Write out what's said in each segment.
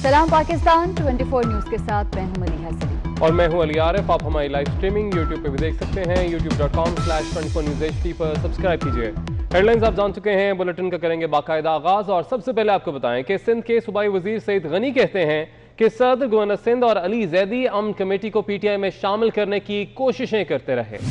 सलाम पाकिस्तान 24 न्यूज़ के साथ मैं हूं मलिहा सलीम और मैं हूं अली आरिफ। आप हमारी लाइव स्ट्रीमिंग YouTube पे भी देख सकते हैं। youtube.com/24newshd पर सब्सक्राइब कीजिए। हेडलाइंस आप जान चुके हैं, बुलेटिन का करेंगे बाकायदा आगाज। और सबसे पहले आपको बताएं कि सिंध के सूबाई वजीर सईद गनी कहते हैं कि सदर गवर्नर सिंध और अली जैदी अमन कमेटी को PTI में शामिल करने की कोशिशें करते रहे।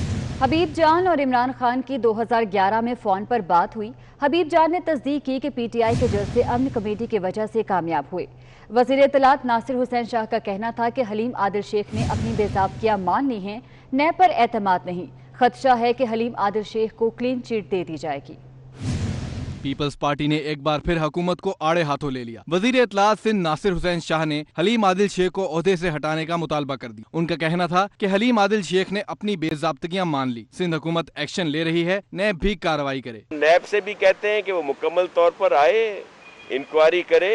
हबीब जान और इमरान खान की 2011 में फ़ोन पर बात हुई। हबीब जान ने तस्दीक की कि PTI के जलसे अमन कमेटी की वजह से कामयाब हुए। वज़ीर इत्तलात नासिर हुसैन शाह का कहना था कि हलीम आदिल शेख ने अपनी बेज़ाब्तियाँ मान ली हैं, नए पर एतमाद नहीं। खदशा है कि हलीम आदिल शेख को क्लीन चिट दे दी जाएगी। पीपल्स पार्टी ने एक बार फिर हुकूमत को आड़े हाथों ले लिया। वजीर इत्तलात सिंध नासिर हुसैन शाह ने हलीम आदिल शेख को ओहदे से हटाने का मुतालबा कर दिया। उनका कहना था कि हलीम आदिल शेख ने अपनी बेज़ाब्तियां मान ली। सिंध हुकूमत एक्शन ले रही है, नैब भी कार्रवाई करे। नैब से भी कहते हैं कि वो मुकम्मल तौर पर आए, इंक्वायरी करे,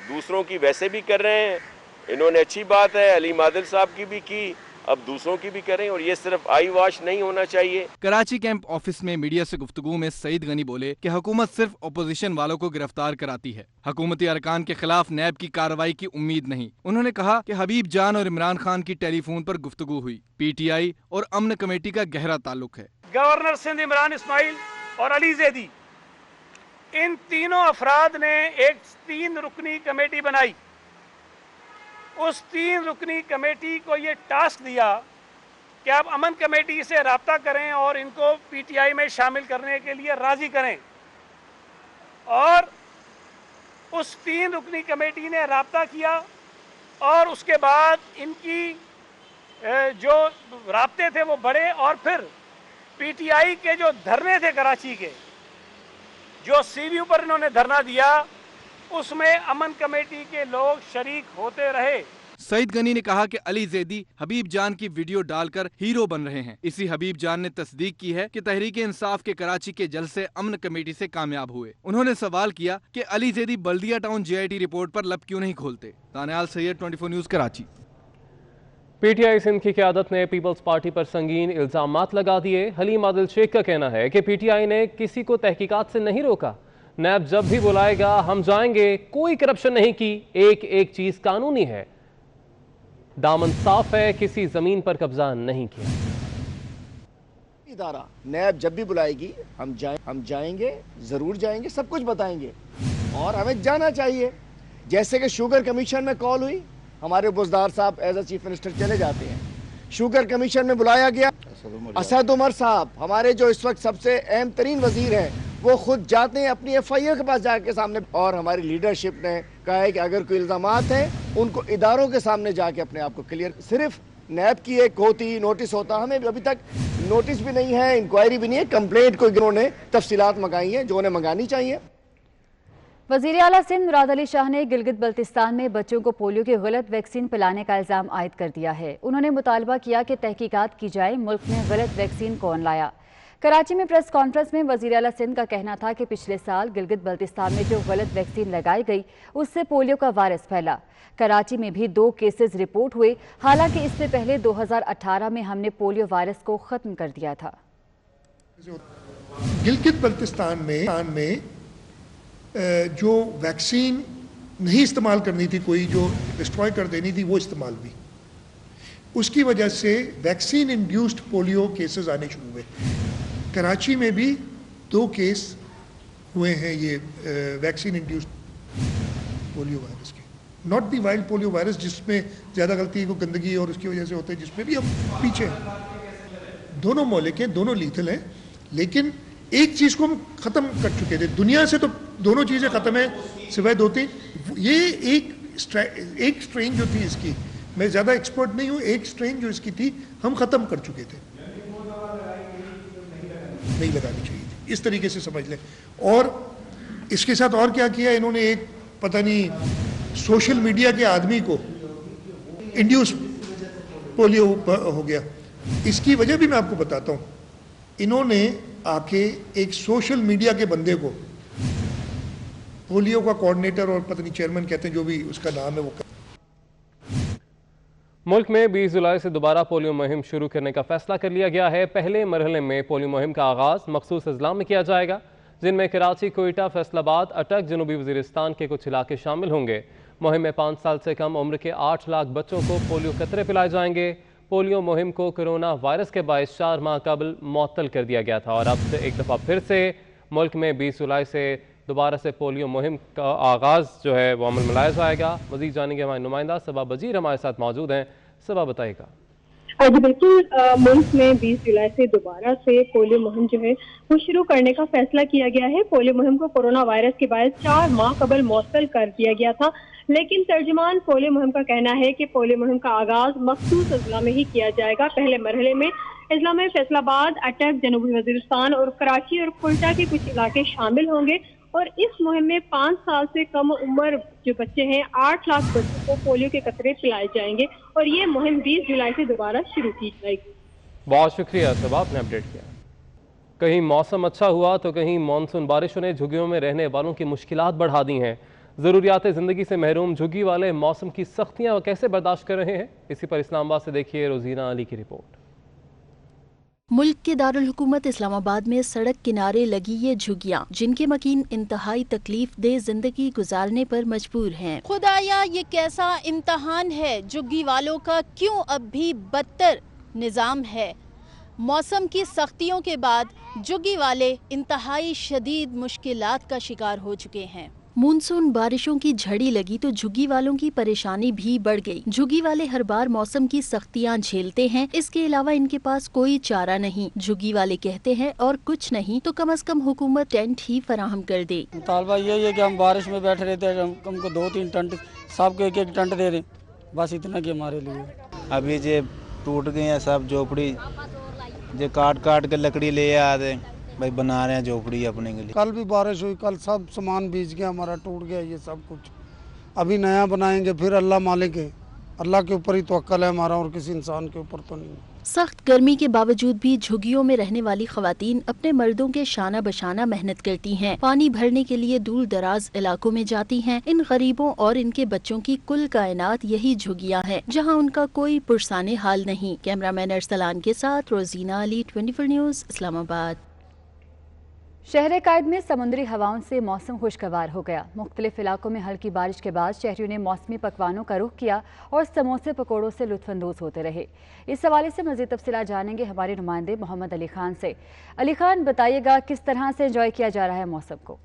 दूसरों की वैसे भी कर रहे हैं। इन्होंने अच्छी बात है, हलीम आदिल साहब की भी की, अब दूसरों की भी करें, और ये सिर्फ आई वॉश नहीं होना चाहिए। कराची कैंप ऑफिस में मीडिया से गुफ्तगू में सईद गनी बोले कि हुकूमत सिर्फ अपोजिशन वालों को गिरफ्तार कराती है, हुकूमती अरकान के खिलाफ नैब की कार्रवाई की उम्मीद नहीं। उन्होंने कहा कि हबीब जान और इमरान खान की टेलीफोन पर गुफ्तगू हुई। PTI और अमन कमेटी का गहरा ताल्लुक है। गवर्नर सिंध इमरान इस्माइल और अली जैदी, इन तीनों अफराद ने एक 3 रुकनी कमेटी बनाई। उस 3 रुकनी कमेटी को ये टास्क दिया कि आप अमन कमेटी से रब्ता करें और इनको PTI में शामिल करने के लिए राज़ी करें। और उस 3 रुकनी कमेटी ने रब्ता किया और उसके बाद इनकी जो राब्ते थे वो बढ़े, और फिर PTI के जो धरने थे कराची के, जो CVU पर इन्होंने धरना दिया, उसमें अमन कमेटी के लोग शरीक होते रहे। सईद गनी ने कहा कि अली जैदी हबीब जान की वीडियो डालकर हीरो बन रहे हैं। इसी हबीब जान ने तस्दीक की है कि तहरीक इंसाफ के कराची के जलसे अमन कमेटी से कामयाब हुए। उन्होंने सवाल किया कि अली जैदी बल्दिया टाउन JIT रिपोर्ट पर लब क्यों नहीं खोलते। तानियाल सैयद 24 न्यूज़ कराची। PTI सिंध की क़यादत ने पीपल्स पार्टी पर संगीन इल्ज़ामात लगा दिए। हलीम आदिल शेख का कहना है कि PTI ने किसी को तहकीकात से नहीं रोका, नैब जब भी बुलाएगा हम जाएंगे, कोई करप्शन नहीं की, एक चीज कानूनी है, दामन साफ है, किसी जमीन पर कब्जा नहीं किया। इदारा नैब जब भी बुलाएगी हम जाएंगे, जरूर जाएंगे, सब कुछ बताएंगे और हमें जाना चाहिए। जैसे कि शुगर कमीशन में कॉल हुई, हमारे बुज़दार साहब एज अ चीफ मिनिस्टर चले जाते हैं। शुगर कमीशन में बुलाया गया, असद उमर साहब हमारे जो इस वक्त सबसे अहम तरीन वजीर हैं, वो खुद जाते हैं अपनी FIO के पास जाके सामने, और हमारी लीडरशिप ने कहा है कि अगर कोई इल्ज़ामात हैं उनको इदारों के सामने जाके अपने आप को क्लियर। सिर्फ नैब की एक होती नोटिस होता, हमें अभी तक नोटिस भी नहीं है, इंक्वायरी भी नहीं है, कंप्लेंट को इन्होंने तफसीलात मंगाई हैं जो उन्हें मंगानी चाहिए। वज़ीर आला सिंध मुराद अली शाह ने गिलगित बल्तिस्तान में बच्चों को पोलियो की गलत वैक्सीन पिलाने का इल्ज़ाम आयद कर दिया है। उन्होंने मुतालबा किया कि तहकीकात की जाए, मुल्क में गलत वैक्सीन कौन लाया। कराची में प्रेस कॉन्फ्रेंस में वज़ीर आला सिंध का कहना था कि पिछले साल गिलगित बल्तिस्तान में जो गलत वैक्सीन लगाई गई उससे पोलियो का वायरस फैला। कराची में भी 2 केसेस रिपोर्ट हुए, हालांकि इससे पहले 2018 में हमने पोलियो वायरस को ख़त्म कर दिया था। गिलगित बल्तिस्तान में जो वैक्सीन नहीं इस्तेमाल करनी थी, कोई जो डिस्ट्रॉय कर देनी थी, वो इस्तेमाल हुई। उसकी वजह से वैक्सीन इंड्यूस्ड पोलियो केसेस आने शुरू हुए। कराची में भी 2 केस हुए हैं ये वैक्सीन इंड्यूस्ड पोलियो वायरस के, not the wild polio virus जिसमें ज़्यादा गलती है, वो गंदगी और उसकी वजह से होता है, जिसमें भी हम पीछे हैं। दोनों मौलिक हैं, दोनों लीथल हैं, लेकिन एक चीज़ को हम ख़त्म कर चुके थे। दुनिया से तो दोनों चीज़ें ख़त्म हैं सिवाय 2-3। ये एक स्ट्रेन जो थी इसकी, मैं ज़्यादा एक्सपर्ट नहीं हूँ, एक स्ट्रेन जो इसकी थी हम ख़त्म कर चुके थे, नहीं लगानी चाहिए थी, इस तरीके से समझ लें। और इसके साथ और क्या किया इन्होंने, एक पता नहीं सोशल मीडिया के आदमी को इंड्यूस पोलियो हो गया। इसकी वजह भी मैं आपको बताता हूँ। इन्होंने आके एक सोशल मीडिया के बंदे को, पोलियो का कोऑर्डिनेटर और पता नहीं चेयरमैन कहते हैं, जो भी उसका नाम है, वो मुल्क में 20 जुलाई से दोबारा पोलियो मुहिम शुरू करने का फैसला कर लिया गया है। पहले मरहले में पोलियो मुहिम का आगाज़ मखसूस अजला में किया जाएगा, जिनमें कराची, कोयटा, फैसलाबाद, अटक, जनूबी वजीरिस्तान के कुछ इलाके शामिल होंगे। مہم میں 5 سال سے کم عمر کے 8 لاکھ بچوں کو پولیو قطرے پلائے جائیں گے۔ پولیو مہم کو کرونا وائرس کے باعث 4 ماہ قبل معطل کر دیا گیا تھا اور اب سے ایک دفعہ پھر سے ملک میں 20 جولائی سے دوبارہ سے پولیو مہم کا آغاز جو ہے وہ عمل میں لایا جائے گا۔ مزید جانیں گے ہمارے نمائندہ صبا بجیر ہمارے ساتھ موجود ہیں۔ صبا بتائے گا۔ جی بالکل، ملک میں 20 جولائی سے دوبارہ سے پولیو مہم جو ہے وہ شروع کرنے کا فیصلہ کیا گیا ہے۔ پولیو مہم کو کورونا وائرس کے باعث 4 ماہ قبل معطل کر دیا گیا تھا، لیکن ترجمان پولیو مہم کا کہنا ہے کہ پولیو مہم کا آغاز مخصوص اضلاع میں ہی کیا جائے گا۔ پہلے مرحلے میں اضلاع میں فیصل آباد، اٹک، جنوبی وزیرستان اور کراچی اور کوئٹہ کے کچھ علاقے شامل ہوں گے، اور اس مہم میں 5 سال سے کم عمر جو بچے ہیں 8 لاکھ بچوں کو پولیو کے قطرے پلائے جائیں گے، اور یہ مہم 20 جولائی سے دوبارہ شروع کی جائے گی۔ بہت شکریہ صبا، آپ نے اپڈیٹ کیا۔ کہیں موسم اچھا ہوا تو کہیں مانسون بارشوں نے جھگیوں میں رہنے والوں کی مشکلات بڑھا دی ہیں۔ ضروریات زندگی سے محروم جھگی والے موسم کی سختیاں کیسے برداشت کر رہے ہیں، اسی پر اسلام آباد سے دیکھیے روزینہ علی کی رپورٹ۔ ملک کے دارالحکومت اسلام آباد میں سڑک کنارے لگی یہ جھگیاں جن کے مکین انتہائی تکلیف دہ زندگی گزارنے پر مجبور ہیں۔ خدایا یہ کیسا امتحان ہے، جھگی والوں کا کیوں اب بھی بدتر نظام ہے۔ موسم کی سختیوں کے بعد جھگی والے انتہائی شدید مشکلات کا شکار ہو چکے ہیں۔ مونسون بارشوں کی جھڑی لگی تو جھگی والوں کی پریشانی بھی بڑھ گئی۔ جھگی والے ہر بار موسم کی سختیاں جھیلتے ہیں، اس کے علاوہ ان کے پاس کوئی چارہ نہیں۔ جھگی والے کہتے ہیں اور کچھ نہیں تو کم از کم حکومت ٹینٹ ہی فراہم کر دے۔ مطالبہ یہ ہے کہ ہم بارش میں بیٹھ رہے تھے، ہم کو 2-3 ٹنٹ سب کو ایک ٹنٹ دے دیں، بس اتنا کہ ہمارے لیے۔ ابھی جو ٹوٹ گئے ہیں سب جھوپڑی، جو کاٹ کے لکڑی لے آتے بھائی بنا رہے ہیں جھوپڑی اپنے کے لیے۔ کل بھی بارش ہوئی، کل سب سامان بھیج گیا ہمارا، ٹوٹ گیا یہ سب کچھ۔ ابھی نیا بنائیں گے، پھر اللہ مالک ہے، اللہ کے اوپر ہی توکل ہے ہمارا اور کسی انسان کے اوپر تو نہیں۔ سخت گرمی کے باوجود بھی جھگیوں میں رہنے والی خواتین اپنے مردوں کے شانہ بشانہ محنت کرتی ہیں، پانی بھرنے کے لیے دور دراز علاقوں میں جاتی ہیں۔ ان غریبوں اور ان کے بچوں کی کل کائنات یہی جھگیاں ہیں جہاں ان کا کوئی پرسان حال نہیں۔ کیمرہ مین ارسلان کے ساتھ روزینہ علی، 24 نیوز، اسلام آباد۔ شہر قائد میں سمندری ہواؤں سے موسم خوشگوار ہو گیا۔ مختلف علاقوں میں ہلکی بارش کے بعد شہریوں نے موسمی پکوانوں کا رخ کیا اور سموسے پکوڑوں سے لطف اندوز ہوتے رہے۔ اس حوالے سے مزید تفصیلات جانیں گے ہمارے نمائندے محمد علی خان سے۔ علی خان، بتائیے گا کس طرح سے انجوائے کیا جا رہا ہے موسم کو؟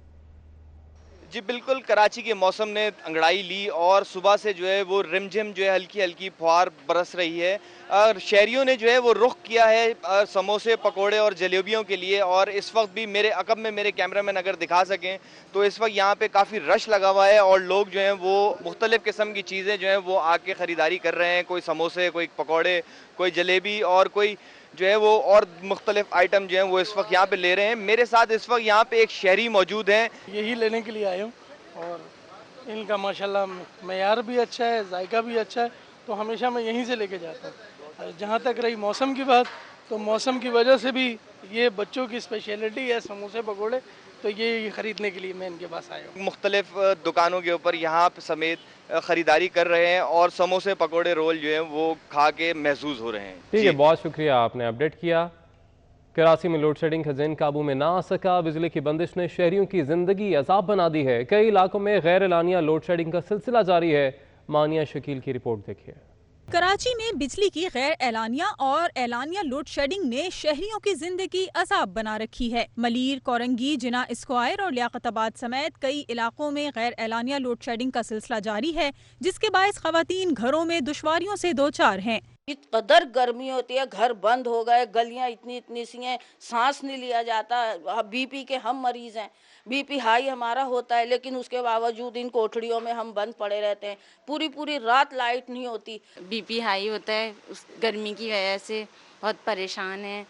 جی بالکل، کراچی کے موسم نے انگڑائی لی اور صبح سے جو ہے وہ رم جھم جو ہے ہلکی ہلکی پھوار برس رہی ہے، اور شہریوں نے جو ہے وہ رخ کیا ہے سموسے پکوڑے اور جلیبیوں کے لیے۔ اور اس وقت بھی میرے عقب میں میرے کیمرہ مین اگر دکھا سکیں تو اس وقت یہاں پہ کافی رش لگا ہوا ہے اور لوگ جو ہیں وہ مختلف قسم کی چیزیں جو ہیں وہ آ کے خریداری کر رہے ہیں۔ کوئی سموسے، کوئی پکوڑے، کوئی جلیبی اور کوئی جو ہے وہ اور مختلف آئٹم جو ہیں وہ اس وقت یہاں پہ لے رہے ہیں۔ میرے ساتھ اس وقت یہاں پہ ایک شہری موجود ہیں، یہی لینے کے لیے آئے ہوں، اور ان کا ماشاءاللہ معیار بھی اچھا ہے، ذائقہ بھی اچھا ہے، تو ہمیشہ میں یہیں سے لے کے جاتا ہوں۔ جہاں تک رہی موسم کی بات، تو موسم کی وجہ سے بھی یہ بچوں کی اسپیشلٹی ہے سموسے پکوڑے، تو یہ خریدنے کے لیے میں ان کے پاس آیا ہوں۔ مختلف دکانوں کے اوپر یہاں سمیت خریداری کر رہے ہیں اور سموسے پکوڑے رول جو ہیں وہ کھا کے محظوظ ہو رہے ہیں۔ ٹھیک ہے، بہت شکریہ، آپ نے اپڈیٹ کیا۔ کراچی میں لوڈ شیڈنگ کا ذہن قابو میں نہ آ سکا، بجلی کی بندش نے شہریوں کی زندگی عذاب بنا دی ہے۔ کئی علاقوں میں غیر اعلانیہ لوڈ شیڈنگ کا سلسلہ جاری ہے۔ مانیہ شکیل کی رپورٹ دیکھیے۔ کراچی میں بجلی کی غیر اعلانیہ اور اعلانیہ لوڈ شیڈنگ نے شہریوں کی زندگی عذاب بنا رکھی ہے۔ ملیر، کورنگی، جناح اسکوائر اور لیاقت آباد سمیت کئی علاقوں میں غیر اعلانیہ لوڈ شیڈنگ کا سلسلہ جاری ہے، جس کے باعث خواتین گھروں میں دشواریوں سے دوچار ہیں۔ قدر گرمی ہوتی ہے، گھر بند ہو گئے، گلیاں اتنی سی ہیں، سانس نہیں لیا جاتا۔ بی پی کے ہم مریض ہیں، بی پی ہائی ہمارا ہوتا ہے، لیکن اس کے باوجود ان کوٹھڑیوں میں ہم بند پڑے رہتے ہیں، پوری رات لائٹ نہیں ہوتی۔ بی پی ہائی ہوتا ہے اس گرمی کی وجہ سے، بہت پریشان ہیں۔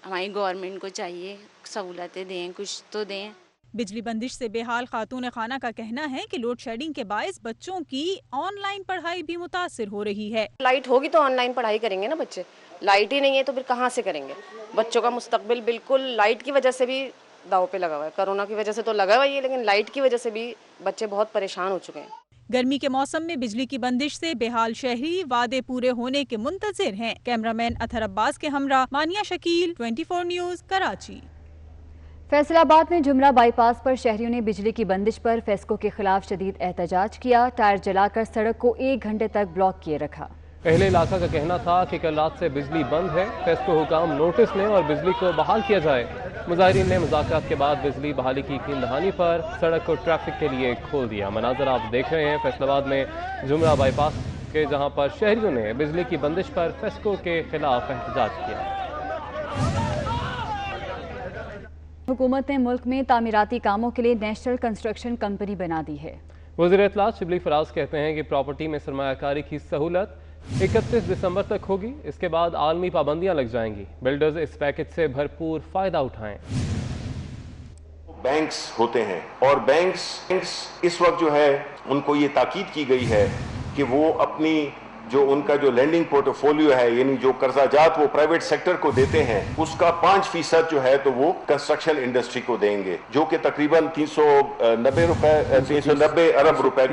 ہماری گورنمنٹ کو چاہیے سہولتیں دیں، کچھ تو دیں۔ بجلی بندش سے بے حال خاتون خانہ کا کہنا ہے کہ لوڈ شیڈنگ کے باعث بچوں کی آن لائن پڑھائی بھی متاثر ہو رہی ہے۔ لائٹ ہوگی تو آن لائن پڑھائی کریں گے نا بچے، لائٹ ہی نہیں ہے تو پھر کہاں سے کریں گے؟ بچوں کا مستقبل بالکل لائٹ کی وجہ سے بھی داؤ پہ لگا ہوا ہے۔ کرونا کی وجہ سے تو لگا ہوا ہی ہے، لیکن لائٹ کی وجہ سے بھی بچے بہت پریشان ہو چکے ہیں۔ گرمی کے موسم میں بجلی کی بندش سے بے حال شہری وعدے پورے ہونے کے منتظر ہیں۔ کیمرہ مین اطہر عباس کے ہمراہ مانیہ شکیل، 24 نیوز، کراچی۔ फैसला आबाद में जुमरा बाईपास पर शहरियों ने बिजली की बंदिश पर फेस्को के खिलाफ शदीद एहतजाज किया। टायर जलाकर सड़क को 1 घंटे तक ब्लॉक किए रखा। अहले इलाका का कहना था कि कल रात से बिजली बंद है, फेस्को हुकाम नोटिस लें और बिजली को बहाल किया जाए। मुजाहिरीन ने मुज़ाकरात के बाद बिजली बहाली की यकीन दहानी पर सड़क को ट्रैफिक के लिए खोल दिया। मनाजर आप देख रहे हैं फैसलाबाद में जुमरा बाईपास के, जहां पर शहरियों ने बिजली की बंदिश पर फेस्को के खिलाफ एहतजाज किया। हुकूमत ने मुल्क में तामीराती कामों के लिए नेशनल कंस्ट्रक्शन कंपनी बना दी है। वज़ीर इत्तलात शिबली फराज कहते हैं कि प्रॉपर्टी में सरमायाकारी की सहूलत 31 दिसंबर तक होगी। इसके बाद आलमी पाबंदियां लग जाएंगी। बिल्डर्स इस पैकेज से भरपूर फायदा उठाएं। बैंक्स होते हैं और बैंक्स इस वक्त जो है उनको ये ताकीद की गई है कि वो अपनी जो उनका जो लेंडिंग पोर्टफोलियो है, यानी जो कर्जाजात वो प्राइवेट सेक्टर को देते हैं, उसका 5% जो है तो वो कंस्ट्रक्शन इंडस्ट्री को देंगे, जो कि तकरीबन 390 अरब रुपए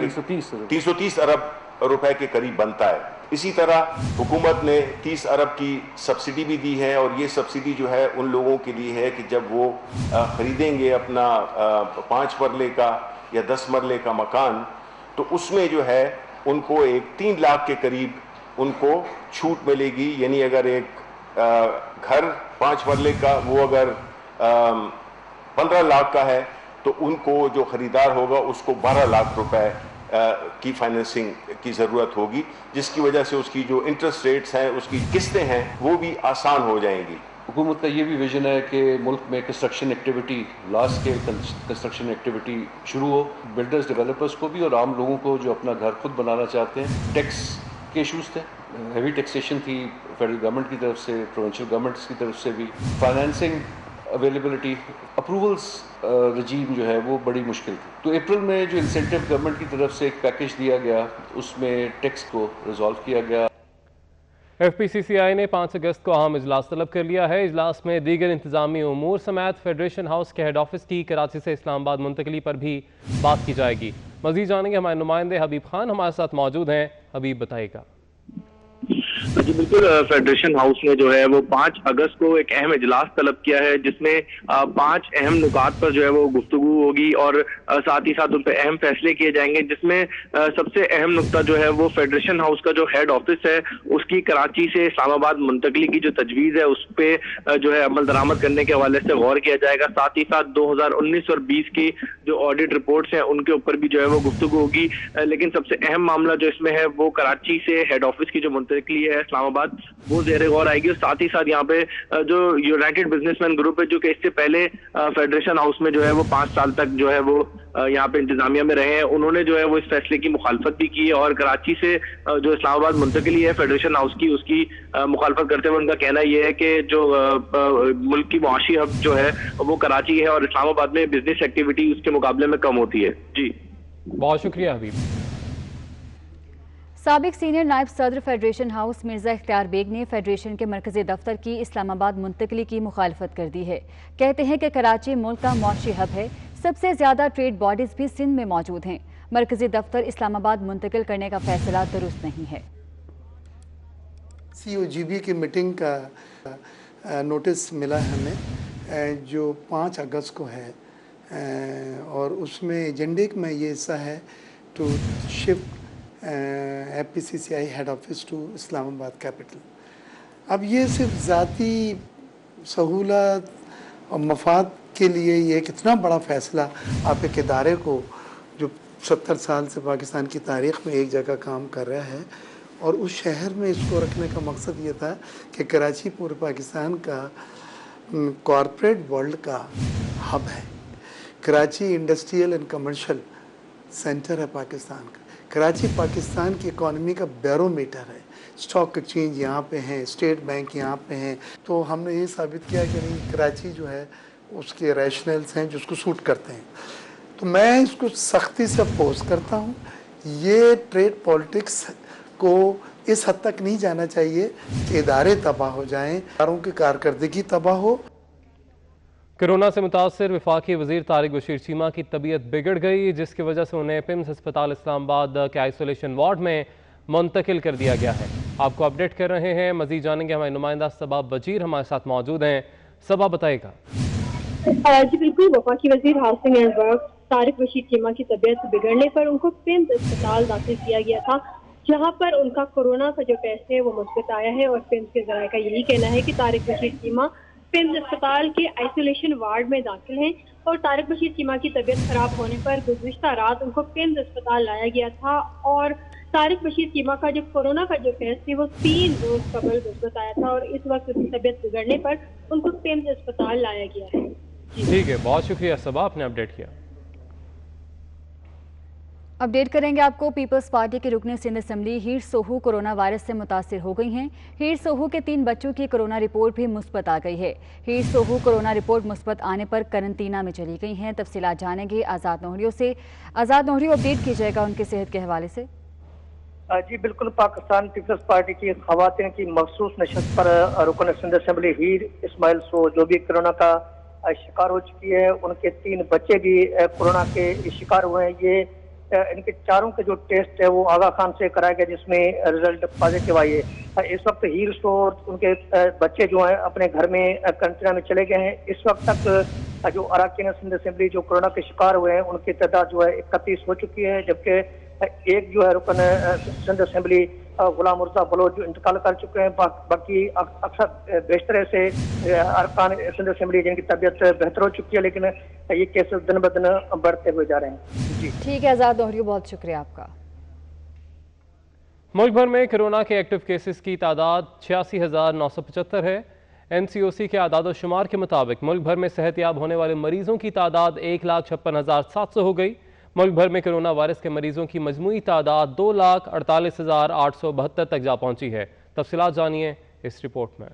330 अरब रुपए के करीब बनता है। इसी तरह हुकूमत ने 30 अरब की सब्सिडी भी दी है और ये सब्सिडी जो है उन लोगों के लिए है कि जब वो खरीदेंगे अपना 5 मरले का या 10 मरले का मकान, तो उसमें जो है उनको एक 3 लाख के करीब उनको छूट मिलेगी। यानी अगर एक घर 5 मरले का वो अगर 15 लाख का है तो उनको जो खरीदार होगा उसको 12 लाख रुपए की फाइनेंसिंग की ज़रूरत होगी, जिसकी वजह से उसकी जो इंटरेस्ट रेट्स हैं, उसकी किस्तें हैं, वो भी आसान हो जाएंगी। हुकूमत का ये भी विजन है कि मुल्क में construction activity, large scale construction activity शुरू हो। बिल्डर्स, डेवलपर्स को भी और आम लोगों को जो अपना घर खुद बनाना चाहते हैं। टैक्स के इशूज़ थे, हेवी टैक्सेशन थी फेडरल गवर्नमेंट की तरफ से, प्रोविंशियल गवर्नमेंट्स की तरफ से भी। फाइनेंसिंग अवेलेबिलिटी, अप्रूवल्स रजीम जो है वो बड़ी मुश्किल थी। तो अप्रैल में जो इंसेंटिव गवर्नमेंट की तरफ से एक पैकेज दिया गया, उसमें टैक्स को रिजॉल्व किया गया। FPCCI ने 5 अगस्त को अहम इजलास तलब कर लिया है। इजलास में दीगर इंतजामी उमूर समेत फेडरेशन हाउस के हेड ऑफिस की कराची से इस्लामाबाद मुंतकली पर भी बात की जाएगी। मजीद जानेंगे हमारे नुमाइंदे हबीब खान हमारे साथ मौजूद हैं। हबीब, बताइएगा। जी बिल्कुल, फेडरेशन हाउस ने जो है वो 5 अगस्त को एक अहम इजलास तलब किया है, जिसमें 5 अहम नुकात पर जो है वो गुफ्तगू होगी और साथ ही साथ उन पर अहम फैसले किए जाएंगे, जिसमें सबसे अहम नुकता जो है वो फेडरेशन हाउस का जो हेड ऑफिस है उसकी कराची से इस्लामाबाद मुंतकली की जो तजवीज़ है उस पर जो है अमल दरामद करने के हवाले से गौर किया जाएगा। साथ ही साथ 2019 और 20 की जो ऑडिट रिपोर्ट्स हैं उनके ऊपर भी जो है वो गुफ्तगू होगी। लेकिन सबसे अहम मामला जो इसमें है वो कराची से हेड ऑफिस की जो मुंतकली है इस्लामाबाद, वो ज़ेर गौर आएगी। और साथ ही साथ यहाँ पे जो यूनाइटेड बिजनेसमैन ग्रुप है, जो कि इससे पहले फेडरेशन हाउस में जो है वो 5 साल तक जो है वो यहाँ पे इंतजामिया में रहे हैं, उन्होंने जो है वो इस फैसले की मुखालफत भी की है और कराची से जो इस्लामाबाद मुंतकली है फेडरेशन हाउस की, उसकी मुखालफत करते हुए उनका कहना यह है कि जो मुल्क की मुआशी हब जो है वो कराची है और इस्लामाबाद में बिजनेस एक्टिविटी उसके मुकाबले में कम होती है। जी बहुत शुक्रिया हबीब। साबिक सीनियर नायब सदर फेडरेशन हाउस मिर्जा इख्तियार बेग ने फेडरेशन के मरकजी दफ्तर की इस्लामाबाद मुंतकली की मुखालफत कर दी है। कहते हैं कि कराची मुल्क का मौशी हब है, सबसे ज्यादा ट्रेड बॉडीज भी सिंध में मौजूद हैं। मरकजी दफ्तर इस्लामाबाद मुंतकिल करने का फैसला दुरुस्त नहीं है। COGB की मीटिंग का नोटिस मिला है हमें, जो 5 अगस्त को है और उसमें एजेंडे में ये हिस्सा है to shift FPCCI head office to Islamabad capital. अब ये सिर्फ ज़ाती सहूलत और मफाद के लिए ये एक इतना बड़ा फ़ैसला आप एक इदारे को जो 70 साल से पाकिस्तान की तारीख़ में एक जगह काम कर रहा है और उस शहर में इसको रखने का मकसद ये था कि कराची पूरे पाकिस्तान का कॉरपोरेट वर्ल्ड का हब है। Karachi industrial and commercial centre है पाकिस्तान का। कराची पाकिस्तान की इकॉनमी का बैरोमीटर है। स्टॉक एक्सचेंज यहाँ पे हैं, स्टेट बैंक यहाँ पे हैं। तो हमने ये साबित किया कि नहीं, कराची जो है उसके रैशनल्स हैं जिसको सूट करते हैं। तो मैं इसको सख्ती से अपोज करता हूँ। ये ट्रेड पॉलिटिक्स को इस हद तक नहीं जाना चाहिए कि इदारे तबाह हो जाएं, इदारों की कारकर्दगी तबाह हो। कोरोना से मुतासर वफाकी वज़ीर तारिक बशीर चीमा की तबीयत बिगड़ गई, जिसकी वजह से उन्हें पिम्स अस्पताल इस्लामाबाद के आइसोलेशन वार्ड में मुंतकिल कर दिया गया है। आपको अपडेट कर रहे हैं, मजीद जानेंगे हमारे नुमाइंदा सबा बजीर हमारे साथ मौजूद हैं। सबा, बताएगा। जी बिल्कुल, वफाकी वजीर housing and work Tariq Rashid Cheema की तबीयत बिगड़ने पर उनको पिम्स अस्पताल दाखिल किया गया था, जहां पर उनका कोरोना का जो टेस्ट है वो मुस्बत आया है। और पिम्स के जराये का यही कहना है कि तारिक रशीद चीमा पिम्स अस्पताल के आइसोलेशन वार्ड में दाखिल हैं और तारिक रशीद चीमा की तबीयत खराब होने पर गुज़िश्ता रात उनको पिम्स अस्पताल लाया गया था और तारिक रशीद चीमा का जो कोरोना का जो टेस्ट है वो 3 रोज कबल मुस्बत आया था और इस वक्त उनकी तबीयत बिगड़ने पर उनको पिम्स अस्पताल लाया गया है। ठीक है, बहुत शुक्रिया सबा, आपने अपडेट किया। अपडेट करेंगे आपको। पीपल्स पार्टी के रुकने सिंध असेंबली हीर सोहू कोरोना वायरस से मुतासिर हो गई हैं। हीर सोहू के 3 बच्चों की कोरोना रिपोर्ट भी मुस्बत आ गई है। हीर सोहू कोरोना रिपोर्ट मुस्बत आने पर करंटीना में चली गई हैं। तफसीलात जानेंगे आज़ाद नोहरियों से। आज़ाद नोहरियों, अपडेट कीजिएगा उनके सेहत के हवाले से। जी बिल्कुल, पाकिस्तान पीपल्स पार्टी की खवातीन की मखसूस नशस्त पर रुकन सिंध असेंबली हीर इस्माइल सो जो भी कोरोना का शिकार हो चुकी है, उनके 3 बच्चे भी कोरोना के शिकार हुए हैं। ये इनके चारों के जो टेस्ट है वो आगा खान से कराया गया, जिसमें रिजल्ट पॉजिटिव आई है। इस वक्त हीर सो उनके बच्चे जो हैं अपने घर में कंटेनर में चले गए हैं। इस वक्त तक जो अरकान सिंध असेंबली जो कोरोना के शिकार हुए हैं उनकी तादाद जो है 31 हो चुकी है, जबकि एक जो है रुकन सिंध असेंबली गुलाम मुर्जा बलोच जो इंतकाल कर चुके हैं। बाकी अक्सर बेशतर से अरकान सिंध असेंबली जिनकी तबीयत बेहतर हो चुकी है, लेकिन ये केसेस दिन ब दिन बढ़ते हुए जा रहे हैं। जी ठीक है आज़ाद नोहरियों, बहुत शुक्रिया आपका। मुल्क भर में कोरोना के एक्टिव केसेस की तादाद 86,975 है। NCOC के आदाद शुमार के मुताबिक मुल्क भर में सेहतयाब होने वाले मरीजों की तादाद 1,56,700 हो गई। मुल्क भर में कोरोना वायरस के मरीजों की मजमूई तादाद 2,48,872 तक जा पहुंची है। तफसीलात जानिए इस रिपोर्ट में।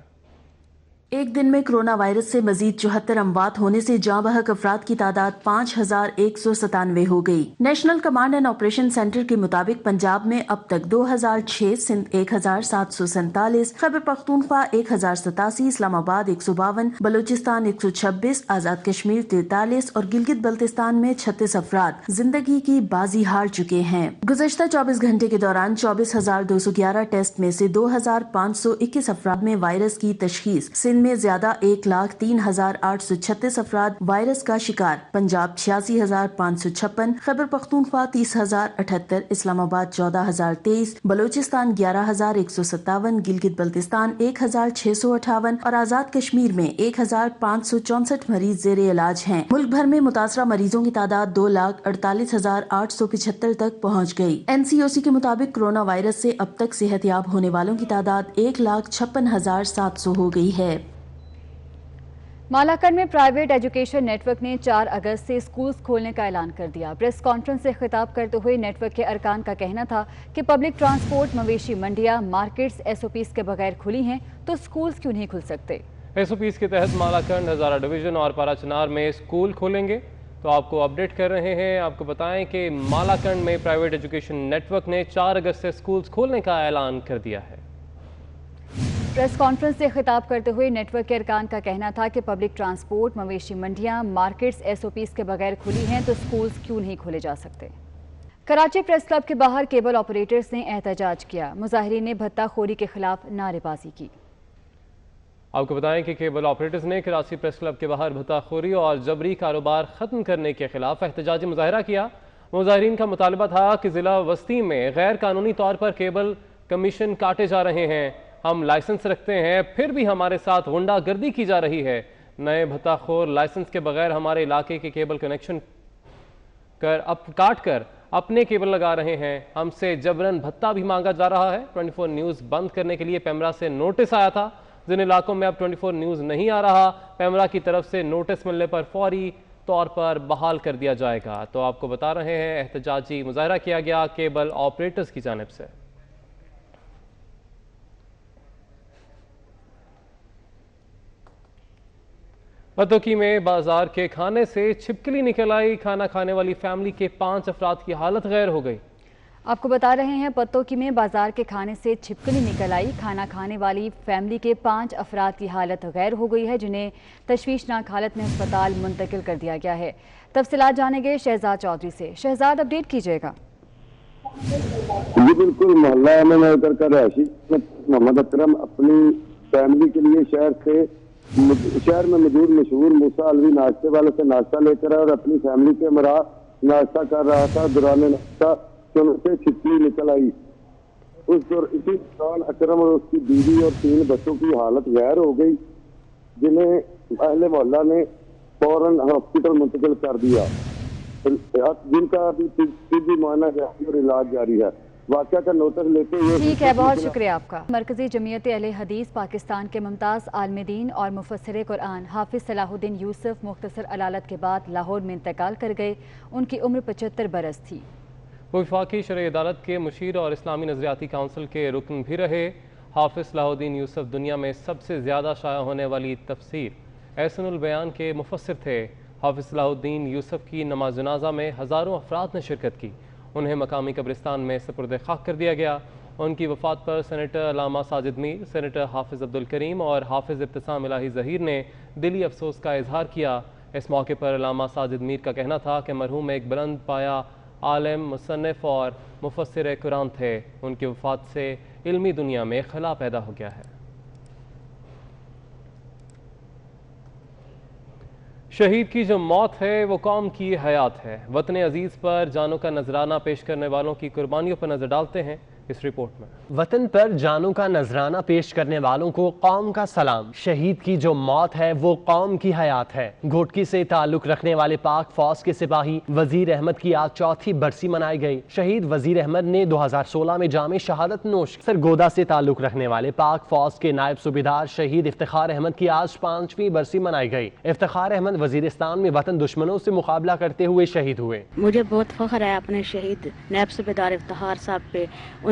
एक दिन में कोरोना वायरस से मजीद 74 अमवात होने से जाँ बहक अफराद की तादाद 5,197 हो गई। National command and operation centre के मुताबिक पंजाब में अब तक 2,006, सिंध 1,747, खैबर पख्तूनख्वा 1,087, इस्लामाबाद 152, बलूचिस्तान 126, आजाद कश्मीर 43 और गिलगित बल्तिस्तान में 36 अफराद जिंदगी की बाजी हार चुके हैं। गुज़श्ता 24 घंटे के दौरान 24,211 टेस्ट में से 2,521 अफराद में वायरस की तशखीस। सिंध में ज्यादा 1,03,836 अफराद वायरस का शिकार। पंजाब 86,556, खैबर पख्तूनख्वा 30,078, इस्लामाबाद 14,023, बलूचिस्तान 11,157, गिलगित बल्तिस्तान 1,658 और आजाद कश्मीर में 1,564 मरीज जेरे इलाज हैं। मुल्क भर में मुतासरा मरीजों की तादाद 2,48,875 तक पहुँच गयी। NCOC के मुताबिक कोरोना वायरस से अब तक सेहतयाब होने वालों की तादाद 1,56,700 हो गई है। मालाकंड में प्राइवेट एजुकेशन नेटवर्क ने 4 अगस्त से स्कूल्स खोलने का ऐलान कर दिया। प्रेस कॉन्फ्रेंस से खिताब करते हुए नेटवर्क के अरकान का कहना था कि पब्लिक ट्रांसपोर्ट, मवेशी मंडियां, मार्केट्स SOPs के बगैर खुली हैं तो स्कूल्स क्यों नहीं खुल सकते। SOPs के तहत मालाकंड, हजारा डिवीजन और पाराचनार में स्कूल खोलेंगे। तो आपको अपडेट कर रहे हैं, आपको बताएं कि मालाकंड में प्राइवेट एजुकेशन नेटवर्क ने 4 अगस्त से स्कूल्स खोलने का ऐलान कर दिया है। प्रेस कॉन्फ्रेंस से खिताब करते हुए नेटवर्क के अरकान का कहना था कि पब्लिक ट्रांसपोर्ट, मवेशी मंडियां, मार्केट्स SOPs के बगैर खुली हैं तो स्कूल्स क्यों नहीं खोले जा सकते। कराची प्रेस क्लब के बाहर केबल ऑपरेटर्स ने एहतजाज किया। मुजाहिरीन ने भत्ताखोरी के खिलाफ नारेबाजी की। आपको बताएं कि केबल ऑपरेटर्स ने कराची प्रेस क्लब के बाहर भत्ताखोरी और जबरी कारोबार खत्म करने के खिलाफ एहतजाजी मुजाहरा किया। मुजाहिरीन का मुतालबा था कि जिला वस्ती में गैर कानूनी तौर पर केबल कमीशन काटे जा रहे हैं। हम लाइसेंस रखते हैं फिर भी हमारे साथ गुंडागर्दी की जा रही है। नए भत्ताखोर लाइसेंस के बगैर हमारे इलाके के केबल कनेक्शन काट कर अपने केबल लगा रहे हैं। हमसे जबरन भत्ता भी मांगा जा रहा है। 24 न्यूज़ बंद करने के लिए पेमरा से नोटिस आया था। जिन इलाकों में अब 24 न्यूज़ नहीं आ रहा, पेमरा की तरफ से नोटिस मिलने पर फौरी तौर पर बहाल कर दिया जाएगा। तो आपको बता रहे हैं एहतजाजी मुजाहरा किया गया केबल ऑपरेटर्स की जानिब से। बतौकी में बाजार के खाने से छिपकली निकल आई। खाना खाने वाली फैमिली के 5 अफराद की हालत गैर हो गई। आपको बता रहे हैं पत्तोकी में बाजार के खाने से छिपकली निकल आई। खाना खाने वाली फैमिली के 5 अफराद की हालत गैर हो गई है, जिन्हें तशवीशनाक हालत में अस्पताल मुंतकिल कर दिया गया है। तफसीलात जानेंगे शहजाद चौधरी से। शहजाद, अपडेट कीजिएगा। जी बिल्कुल, मोहल्ला में का रहायशी मोहम्मद अकरम अपनी फैमिली के लिए शहर से शहर में मौजूद मशहूर मूसा अलवी नाश्ते वाले से नाश्ता लेकर आया और अपनी फैमिली के हमरा नाश्ता कर रहा था। दौरान नाश्ता से छिपकली निकल आई। इसी दौरान अकरम और उसकी बीवी और 3 बच्चों की हालत गैर हो गई, जिन्हें अहले मोहल्ला ने फौरन हॉस्पिटल मुंतकिल कर दिया, जिनका अभी तिब्बी मुआयना जारी और इलाज जारी है। वाक़या का नोटिस लेते हुए ठीक है, बहुत शुक्रिया आपका। मरकजी जमीयत अहले हदीस पाकिस्तान के मुमताज़ आलिम दीन और मुफस्सिर कुरान हाफिज सलाहुद्दीन यूसुफ मुख्तसर अलालत के बाद लाहौर में इंतकाल कर गए। उनकी उम्र 75 बरस थी। वो वफाकी शरई अदालत के मुशीर और इस्लामी नज़रियाती काउंसिल के रुकन भी रहे। हाफिज सलाहुद्दीन यूसुफ दुनिया में सबसे ज़्यादा शाया होने वाली तफसीर एहसनुल बयान के मुफस्सिर थे। हाफिज सलाहुद्दीन यूसुफ की नमाज जनाजा में हज़ारों अफराद ने शिरकत की। उन्हें मकामी कब्रिस्तान में सुपुर्द खाक कर दिया गया। उनकी वफ़ात पर सेनेटर अल्लामा साजिद मीर, सेनेटर हाफिज अब्दुल करीम और हाफिज इब्तिसाम इलाही ज़हीर ने दिली अफसोस का इजहार किया। इस मौके पर अल्लामा साजिद मीर का कहना था कि मरहूम एक बुलंद पाया आलिम, मुसन्निफ़ और मुफस्सिर कुरान थे। उनकी वफ़ात से इल्मी दुनिया में खला पैदा हो गया है। शहीद की जो मौत है वो कौम की हयात है। वतन अजीज़ पर जानों का नजराना पेश करने वालों की कुर्बानियों पर नजर डालते हैं इस रिपोर्ट में। वतन पर जानों का नजराना पेश करने वालों को कौम का सलाम। शहीद की जो मौत है वो कौम की हयात है। घोटकी से ताल्लुक रखने वाले पाक फौज के सिपाही वजीर अहमद की आज 4थी बरसी मनाई गई। शहीद वजीर अहमद ने 2016 में जामे शहादत नोश। सरगोदा से ताल्लुक रखने वाले पाक फौज के नायब सूबेदार शहीद इफ्तिखार अहमद की आज 5वीं बरसी मनाई गई। इफ्तिखार अहमद वजीरिस्तान में वतन दुश्मनों से मुकाबला करते हुए शहीद हुए। मुझे बहुत फख्र है अपने शहीद नायब सूबेदार इफ्तिखार साहब पे।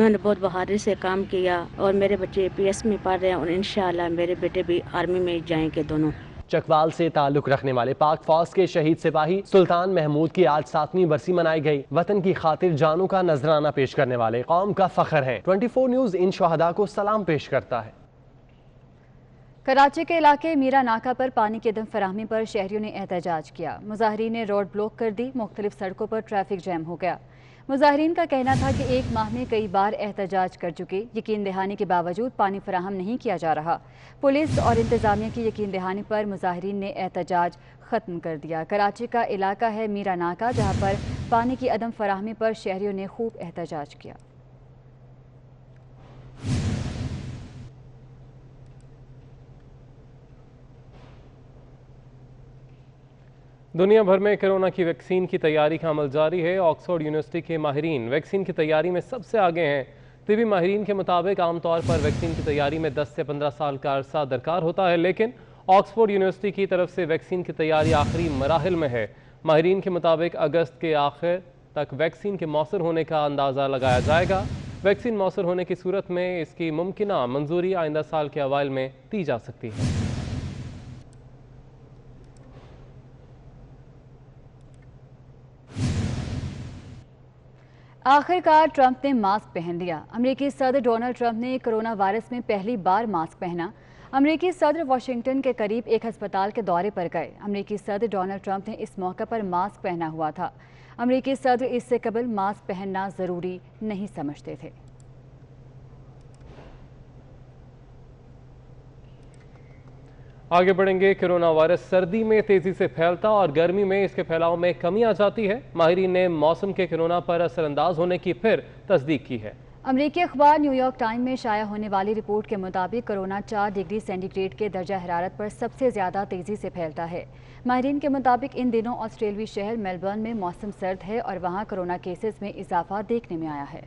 उन्होंने बहुत बहादुरी से काम किया और मेरे बच्चे APS में पढ़ रहे हैं और इंशाअल्लाह मेरे बेटे भी आर्मी में जाएंगे दोनों। चकवाल से ताल्लुक रखने वाले पाक फौज के शहीद सिपाही सुल्तान महमूद की आज 7वीं बरसी मनाई गई। वतन की खातिर जानों का नजराना पेश करने वाले कौम का फख्र है। 24 न्यूज इन शहदा को सलाम पेश करता है। कराची के इलाके मीरा नाका पर पानी की अदम फराहमी पर शहरियों ने एहतजाज किया। मुजाहिरीन ने रोड ब्लॉक कर दी। मुख्तलिफ सड़कों पर ट्रैफिक जैम हो गया। मुजाहिरीन का कहना था कि 1 माह में कई बार एहतजाज कर चुके, यकीन दहानी के बावजूद पानी फराहम नहीं किया जा रहा। पुलिस और इंतजामिया की यकीन दहानी पर मुजाहिरीन ने एहतजाज ख़त्म कर दिया। कराची का इलाका है मीरा नाका, जहाँ पर पानी की अदम फराहमी पर शहरियों ने खूब एहतजाज किया। दुनिया भर में कोरोना की वैक्सीन की तैयारी का अमल जारी है। ऑक्सफोर्ड यूनिवर्सिटी के माहिरीन वैक्सीन की तैयारी में सबसे आगे हैं। तिबी माहिरीन के मुताबिक आमतौर पर वैक्सीन की तैयारी में 10 से 15 साल का अरसा दरकार होता है, लेकिन ऑक्सफोर्ड यूनिवर्सिटी की तरफ से वैक्सीन की तैयारी आखिरी मराहिल में है। माहिरीन के मुताबिक अगस्त के आखिर तक वैक्सीन के मौसर होने का अंदाज़ा लगाया जाएगा। वैक्सीन मौसर होने की सूरत में इसकी मुमकिना मंजूरी आइंदा साल के अवाइल में दी जा सकती है। आखिरकार ट्रंप ने मास्क पहन लिया। अमेरिकी सदर डोनाल्ड ट्रंप ने कोरोना वायरस में पहली बार मास्क पहना। अमेरिकी सदर वाशिंगटन के करीब एक अस्पताल के दौरे पर गए। अमेरिकी सदर डोनाल्ड ट्रंप ने इस मौके पर मास्क पहना हुआ था। अमेरिकी सदर इससे कबल मास्क पहनना ज़रूरी नहीं समझते थे। आगे बढ़ेंगे। कोरोना वायरस सर्दी में तेजी से फैलता और गर्मी में इसके फैलाव में कमी आ जाती है। माहिरीन ने मौसम के कोरोना पर असरअंदाज होने की फिर तस्दीक की है। अमेरिकी अखबार न्यूयॉर्क टाइम में शाया होने वाली रिपोर्ट के मुताबिक कोरोना 4 डिग्री सेंटीग्रेड के दर्जा हरारत पर सबसे ज़्यादा तेज़ी से फैलता है। माहिरीन के मुताबिक इन दिनों ऑस्ट्रेलवी शहर मेलबर्न में मौसम सर्द है और वहाँ कोरोना केसेस में इजाफा देखने में आया है।